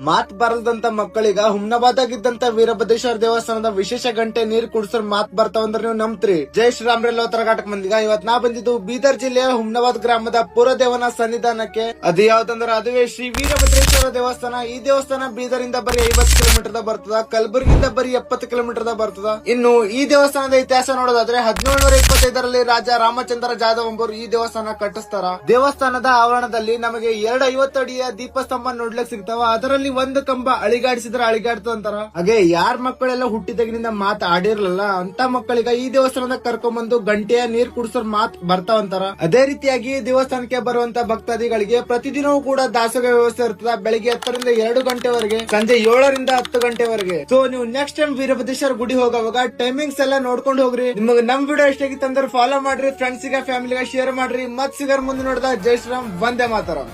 ಮಾತ್ ಬರಲ್ದಂತ ಮಕ್ಕಳಿಗ ಹುಮ್ನಾಬಾದಾಗಿದ್ದಂತ ವೀರಭದ್ರೇಶ್ವರ ದೇವಸ್ಥಾನದ ವಿಶೇಷ ಗಂಟೆ ನೀರ್ ಕುಡ್ಸರ್ ಮಾತ್ ಬರ್ತಾವಂದ್ರ ನೀವು ನಂಬ್ತ್ರಿ. ಜೈ ಶ್ರೀರಾಮ್ರೆಲ್ಲ ತರಗಾಟಕ್ ಮಂದಿಗ ಇವತ್ ನಾ ಬಂದಿದ್ದು ಬೀದರ್ ಜಿಲ್ಲೆಯ ಹುಮ್ನಾಬಾದ್ ಗ್ರಾಮದ ಪುರದೇವನ ಸನ್ನಿಧಾನಕ್ಕೆ. ಅದು ಯಾವ್ದಂದ್ರ ಅದುವೇ ಶ್ರೀ ವೀರಭದ್ರೇಶ್ವರ ದೇವಸ್ಥಾನ. ಈ ದೇವಸ್ಥಾನ ಬೀದರಿಂದ ಬರೀ 50 ಕಿಲೋಮೀಟರ್ ಬರ್ತದ, ಕಲಬುರಗಿಯಿಂದ ಬರೀ 70 ಕಿಲೋಮೀಟರ್ ಬರ್ತದ. ಇನ್ನು ಈ ದೇವಸ್ಥಾನದ ಇತಿಹಾಸ ನೋಡೋದಾದ್ರೆ 1725ರಲ್ಲಿ ರಾಜ ರಾಮಚಂದ್ರ ಜಾಧವ್ ಎಂಬರು ಈ ದೇವಸ್ಥಾನ ಕಟ್ಟಿಸ್ತಾರ. ದೇವಸ್ಥಾನದ ಆವರಣದಲ್ಲಿ ನಮಗೆ 250 ಅಡಿಯ ದೀಪಸ್ತಂಭ ನೋಡ್ಲಿಕ್ ಸಿಗ್ತಾವ. ಅದರಲ್ಲಿ ಒಂದು ಕಂಬ ಅಳಿಗಾಡಿಸಿದ್ರೆ ಅಳಿಗಾಡ್ತು ಅಂತಾರ. ಹಾಗೆ ಯಾರ ಮಕ್ಕಳೆಲ್ಲ ಹುಟ್ಟಿದಾಗಿನಿಂದ ಮಾತ್ ಆಡಿರ್ಲಲ್ಲ ಅಂತ ಮಕ್ಕಳಿಗ ಈ ದೇವಸ್ಥಾನದ ಕರ್ಕೊಂಡ್ಬಂದು ಗಂಟೆಯ ನೀರ್ ಕುಡಿಸೋರ್ ಮಾತ್ ಬರ್ತಾವಂತಾರ. ಅದೇ ರೀತಿಯಾಗಿ ದೇವಸ್ಥಾನಕ್ಕೆ ಬರುವಂತ ಭಕ್ತಾದಿಗಳಿಗೆ ಪ್ರತಿದಿನವೂ ಕೂಡ ದಾಸೋಹ ವ್ಯವಸ್ಥೆ ಇರ್ತದ. ಬೆಳಿಗ್ಗೆ 10ರಿಂದ 2 ಗಂಟೆವರೆಗೆ, ಸಂಜೆ 7ರಿಂದ 10 ಗಂಟೆವರೆಗೆ. ಸೊ ನೀವು ನೆಕ್ಸ್ಟ್ ಟೈಮ್ ವೀರಭದ್ರೇಶ್ವರ ಗುಡಿ ಹೋಗುವಾಗ ಟೈಮಿಂಗ್ಸ್ ಎಲ್ಲ ನೋಡ್ಕೊಂಡು ಹೋಗ್ರಿ. ನಿಮಗೆ ನಮ್ ವಿಡಿಯೋ ಎಷ್ಟಾಗಿತ್ತು ಅಂದ್ರೆ ಫಾಲೋ ಮಾಡ್ರಿ, ಫ್ರೆಂಡ್ಸಿಗೆ ಫ್ಯಾಮಿಲಿಗೆ ಶೇರ್ ಮಾಡ್ರಿ. ಮತ್ ಸಿಗರ್ ಮುಂದೆ ನೋಡಿದ ಜೈ ಶ್ರೀರಾಮ್, ವಂದೇ ಮಾತರಂ.